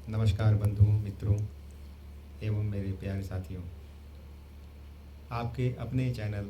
नमस्कार बंधुओं, मित्रों एवं मेरे प्यारे साथियों। आपके अपने चैनल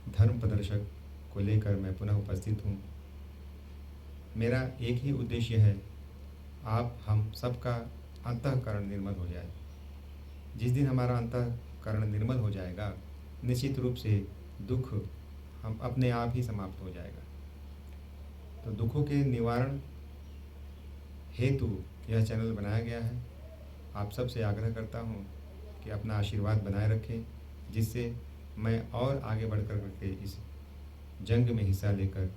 धर्म प्रदर्शक को लेकर मैं पुनः उपस्थित हूँ। मेरा एक ही उद्देश्य है, आप हम सबका अंतःकरण निर्मल हो जाए। जिस दिन हमारा अंतःकरण निर्मल हो जाएगा, निश्चित रूप से दुख हम अपने आप ही समाप्त हो जाएगा। तो दुखों के निवारण हेतु यह चैनल बनाया गया है। आप सबसे आग्रह करता हूँ कि अपना आशीर्वाद बनाए रखें, जिससे मैं और आगे बढ़कर के इस जंग में हिस्सा लेकर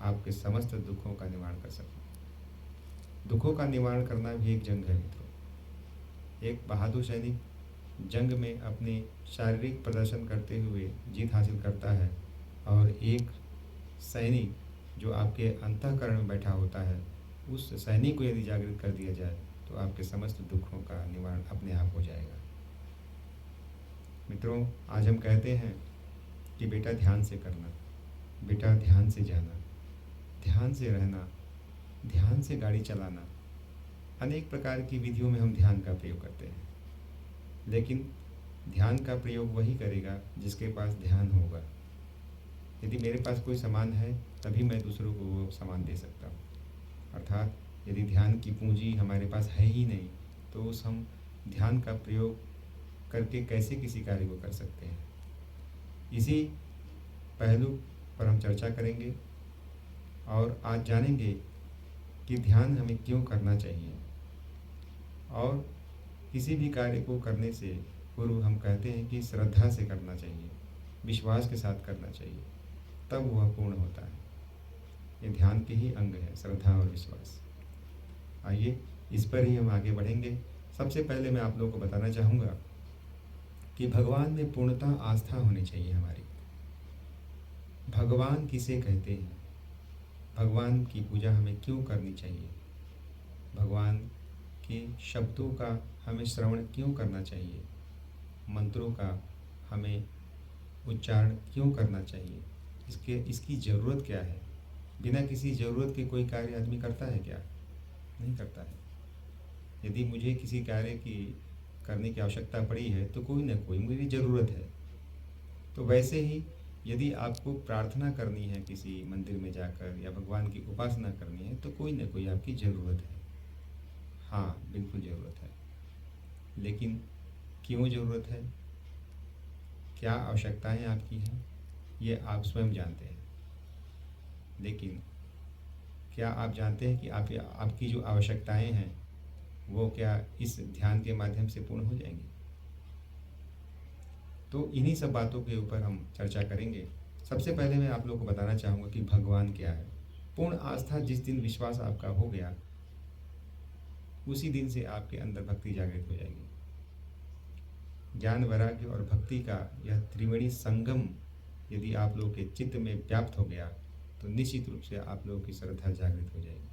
आपके समस्त दुखों का निवारण कर सकूं। दुखों का निवारण करना भी एक जंग है मित्रों। एक बहादुर सैनिक जंग में अपने शारीरिक प्रदर्शन करते हुए जीत हासिल करता है, और एक सैनिक जो आपके अंतःकरण में बैठा होता है, उस सैनिक को यदि जागृत कर दिया जाए तो आपके समस्त दुखों का निवारण अपने आप हो जाएगा। मित्रों, आज हम कहते हैं कि बेटा ध्यान से करना, बेटा ध्यान से जाना, ध्यान से रहना, ध्यान से गाड़ी चलाना। अनेक प्रकार की विधियों में हम ध्यान का प्रयोग करते हैं, लेकिन ध्यान का प्रयोग वही करेगा जिसके पास ध्यान होगा। यदि मेरे पास कोई सामान है तभी मैं दूसरों को वो सामान दे सकता हूँ। अर्थात यदि ध्यान की पूंजी हमारे पास है ही नहीं, तो उस हम ध्यान का प्रयोग करके कैसे किसी कार्य को कर सकते हैं। इसी पहलू पर हम चर्चा करेंगे और आज जानेंगे कि ध्यान हमें क्यों करना चाहिए। और किसी भी कार्य को करने से पूर्व हम कहते हैं कि श्रद्धा से करना चाहिए, विश्वास के साथ करना चाहिए, तब वह पूर्ण होता है। ये ध्यान के ही अंग है, श्रद्धा और विश्वास। आइए इस पर ही हम आगे बढ़ेंगे। सबसे पहले मैं आप लोगों को बताना चाहूँगा कि भगवान में पूर्णतः आस्था होनी चाहिए हमारी। भगवान किसे कहते हैं, भगवान की पूजा हमें क्यों करनी चाहिए, भगवान के शब्दों का हमें श्रवण क्यों करना चाहिए, मंत्रों का हमें उच्चारण क्यों करना चाहिए, इसकी ज़रूरत क्या है। बिना किसी ज़रूरत के कोई कार्य आदमी करता है क्या? नहीं करता है। यदि मुझे किसी कार्य की करने की आवश्यकता पड़ी है तो कोई ना कोई मेरी ज़रूरत है। तो वैसे ही यदि आपको प्रार्थना करनी है किसी मंदिर में जाकर या भगवान की उपासना करनी है, तो कोई ना कोई आपकी ज़रूरत है। हाँ, बिल्कुल ज़रूरत है। लेकिन क्यों ज़रूरत है, क्या आवश्यकताएं आपकी हैं, ये आप स्वयं जानते हैं। लेकिन क्या आप जानते हैं कि आपकी जो आवश्यकताएं हैं वो क्या इस ध्यान के माध्यम से पूर्ण हो जाएंगी? तो इन्हीं सब बातों के ऊपर हम चर्चा करेंगे। सबसे पहले मैं आप लोगों को बताना चाहूँगा कि भगवान क्या है। पूर्ण आस्था, जिस दिन विश्वास आपका हो गया, उसी दिन से आपके अंदर भक्ति जागृत हो जाएगी। ज्ञान, वैराग्य और भक्ति का यह त्रिवेणी संगम यदि आप लोगों के चित्त में व्याप्त हो गया, तो निश्चित रूप से आप लोगों की श्रद्धा जागृत हो जाएगी।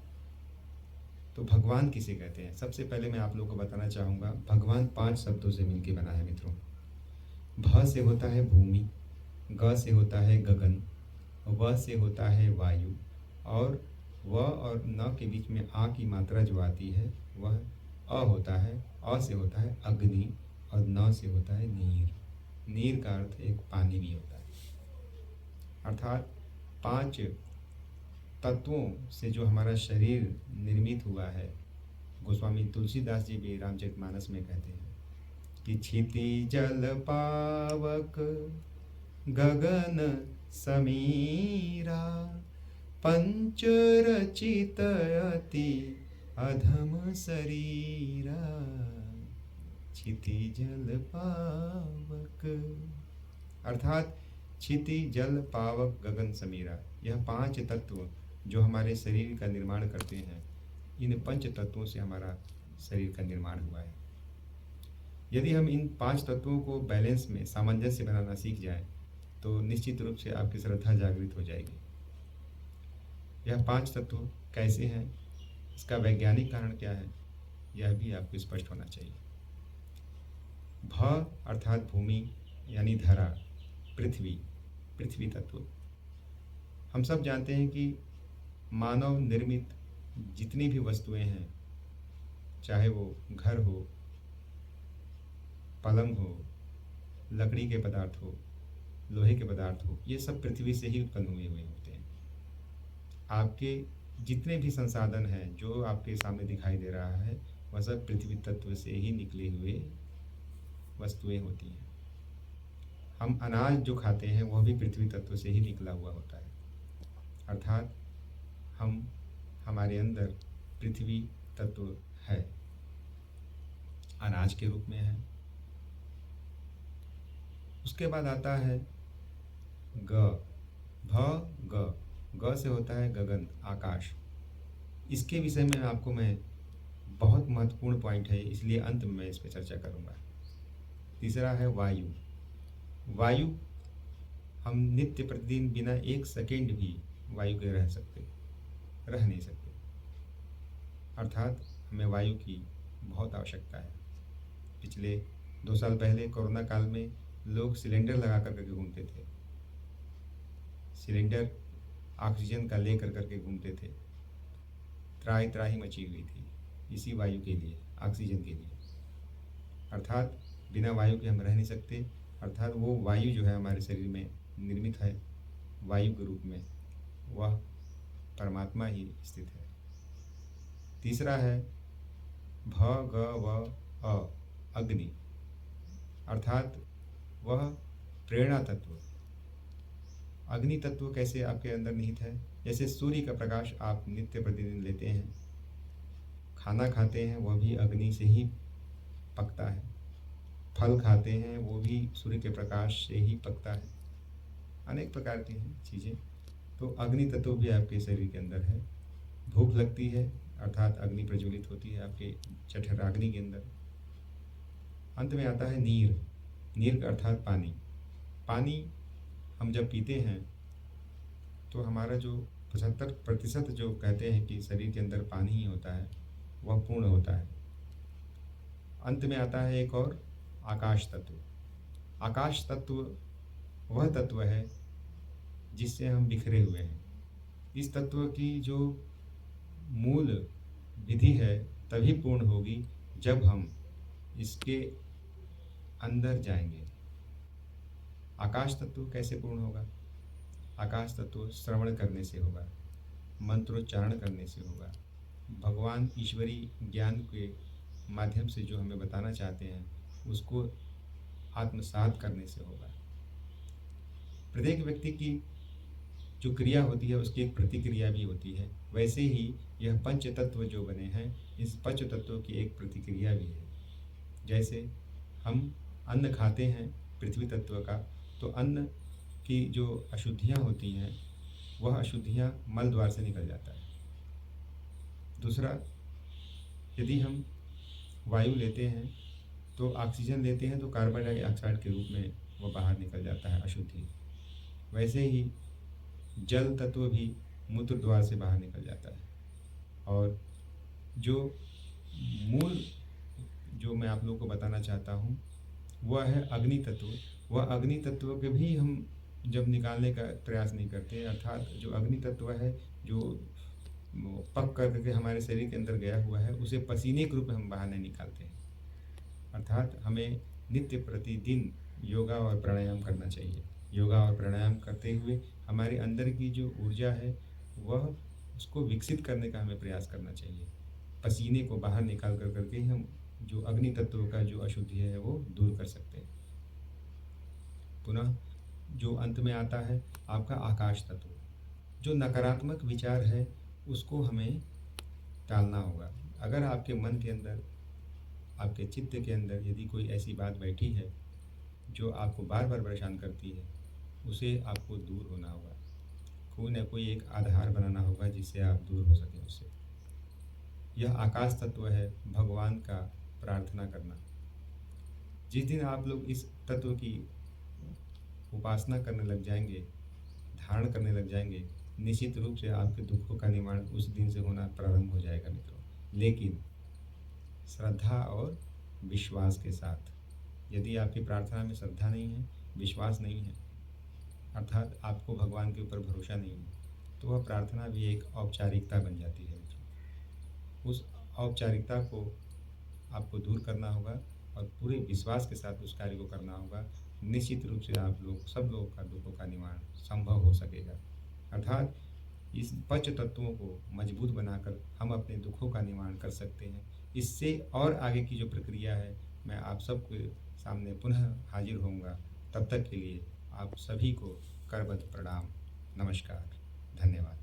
तो भगवान किसे कहते हैं? सबसे पहले मैं आप लोगों को बताना चाहूँगा, भगवान 5 शब्दों से मिलकर बना है मित्रों। भ से होता है भूमि, ग से होता है गगन, व से होता है वायु, और व और न के बीच में आ की मात्रा जो आती है वह अ होता है। अ से होता है अग्नि, और न से होता है नीर। नीर का अर्थ एक पानी भी होता है। अर्थात 5 तत्वों से जो हमारा शरीर निर्मित हुआ है, गोस्वामी तुलसीदास जी भी रामचरितमानस में कहते हैं कि क्षिति जल पावक गगन समीरा, पंच रचित अति अधम शरीरा, क्षिति जल पावक। अर्थात क्षिति जल पावक गगन समीरा, यह 5 तत्व जो हमारे शरीर का निर्माण करते हैं, इन 5 तत्वों से हमारा शरीर का निर्माण हुआ है। यदि हम इन 5 तत्वों को बैलेंस में सामंजस्य बनाना सीख जाएं, तो निश्चित रूप से आपकी श्रद्धा जागृत हो जाएगी। यह 5 तत्व कैसे हैं, इसका वैज्ञानिक कारण क्या है, यह भी आपको स्पष्ट होना चाहिए। भ अर्थात भूमि यानी धरा, पृथ्वी, पृथ्वी तत्व। हम सब जानते हैं कि मानव निर्मित जितनी भी वस्तुएं हैं चाहे वो घर हो, पलंग हो, लकड़ी के पदार्थ हो, लोहे के पदार्थ हो, ये सब पृथ्वी से ही उत्पन्न हुए हुए होते हैं। आपके जितने भी संसाधन हैं जो आपके सामने दिखाई दे रहा है, वह सब पृथ्वी तत्व से ही निकले हुए वस्तुएं होती हैं। हम अनाज जो खाते हैं वह भी पृथ्वी तत्व से ही निकला हुआ होता है। अर्थात हम हमारे अंदर पृथ्वी तत्व है, अनाज के रूप में है। उसके बाद आता है ग, भ ग। ग से होता है गगन, आकाश। इसके विषय में आपको मैं बहुत महत्वपूर्ण पॉइंट है, इसलिए अंत में मैं इस पर चर्चा करूंगा। तीसरा है वायु। वायु, हम नित्य प्रतिदिन बिना एक सेकेंड भी वायु के रह नहीं सकते। अर्थात हमें वायु की बहुत आवश्यकता है। पिछले 2 साल पहले कोरोना काल में लोग सिलेंडर लगा करके घूमते थे, सिलेंडर ऑक्सीजन का ले करके घूमते थे। त्राही त्राही मची हुई थी इसी वायु के लिए, ऑक्सीजन के लिए। अर्थात बिना वायु के हम रह नहीं सकते। अर्थात वो वायु जो है हमारे शरीर में निर्मित है वायु के रूप में, वह परमात्मा ही स्थित है। तीसरा है भ ग व अ, अग्नि। अर्थात वह प्रेरणा तत्व। अग्नि तत्व कैसे आपके अंदर निहित है? जैसे सूर्य का प्रकाश आप नित्य प्रतिदिन लेते हैं, खाना खाते हैं वह भी अग्नि से ही पकता है, फल खाते हैं वो भी सूर्य के प्रकाश से ही पकता है, अनेक प्रकार की हैं चीज़ें। तो अग्नि तत्व भी आपके शरीर के अंदर है। भूख लगती है अर्थात अग्नि प्रज्वलित होती है आपके जठराग्नि के अंदर। अंत में आता है नीर। नीर का अर्थात पानी। पानी हम जब पीते हैं तो हमारा जो 75% जो कहते हैं कि शरीर के अंदर पानी ही होता है, वह पूर्ण होता है। अंत में आता है एक और, आकाश तत्व। आकाश तत्व वह तत्व है जिससे हम बिखरे हुए हैं। इस तत्व की जो मूल विधि है तभी पूर्ण होगी जब हम इसके अंदर जाएंगे। आकाश तत्व कैसे पूर्ण होगा? आकाश तत्व श्रवण करने से होगा, मंत्रोच्चारण करने से होगा, भगवान ईश्वरी ज्ञान के माध्यम से जो हमें बताना चाहते हैं उसको आत्मसात करने से होगा। प्रत्येक व्यक्ति की जो क्रिया होती है उसकी एक प्रतिक्रिया भी होती है। वैसे ही यह पंच तत्व जो बने हैं, इस पंच तत्वों की एक प्रतिक्रिया भी है। जैसे हम अन्न खाते हैं पृथ्वी तत्व का, तो अन्न की जो अशुद्धियाँ होती हैं वह अशुद्धियाँ मल द्वार से निकल जाता है। दूसरा, यदि हम वायु लेते हैं तो ऑक्सीजन लेते हैं तो कार्बन डाइऑक्साइड के रूप में वह बाहर निकल जाता है अशुद्धि। वैसे ही जल तत्व भी मूत्र द्वार से बाहर निकल जाता है। और जो मूल जो मैं आप लोगों को बताना चाहता हूँ वह है अग्नि तत्व। वह अग्नि तत्व के भी हम जब निकालने का प्रयास नहीं करते, अर्थात जो अग्नि तत्व है जो पक करके हमारे शरीर के अंदर गया हुआ है उसे पसीने के रूप में हम बाहर नहीं निकालते हैं। अर्थात हमें नित्य प्रतिदिन योगा और प्राणायाम करना चाहिए। योगा और प्राणायाम करते हुए हमारे अंदर की जो ऊर्जा है वह उसको विकसित करने का हमें प्रयास करना चाहिए। पसीने को बाहर निकाल करके ही हम जो अग्नि तत्व का जो अशुद्धि है वो दूर कर सकते हैं। पुनः जो अंत में आता है आपका आकाश तत्व। जो नकारात्मक विचार है उसको हमें टालना होगा। अगर आपके मन के अंदर, आपके चित्त के अंदर यदि कोई ऐसी बात बैठी है जो आपको बार बार परेशान करती है, उसे आपको दूर होना होगा। कोई ना कोई एक आधार बनाना होगा जिससे आप दूर हो सकें उससे। यह आकाश तत्व है भगवान का प्रार्थना करना। जिस दिन आप लोग इस तत्व की उपासना करने लग जाएंगे, धारण करने लग जाएंगे, निश्चित रूप से आपके दुखों का निवारण उस दिन से होना प्रारंभ हो जाएगा मित्रों। लेकिन श्रद्धा और विश्वास के साथ। यदि आपकी प्रार्थना में श्रद्धा नहीं है, विश्वास नहीं है, अर्थात आपको भगवान के ऊपर भरोसा नहीं है, तो वह प्रार्थना भी एक औपचारिकता बन जाती है मित्रों। उस औपचारिकता को आपको दूर करना होगा और पूरे विश्वास के साथ उस कार्य को करना होगा। निश्चित रूप से आप लोग सब लोगों का दुखों का निवारण संभव हो सकेगा। अर्थात इस पंच तत्वों को मजबूत बनाकर हम अपने दुखों का निवारण कर सकते हैं। इससे और आगे की जो प्रक्रिया है, मैं आप सबके सामने पुनः हाजिर होऊँगा। तब तक के लिए आप सभी को करबद्ध प्रणाम। नमस्कार। धन्यवाद।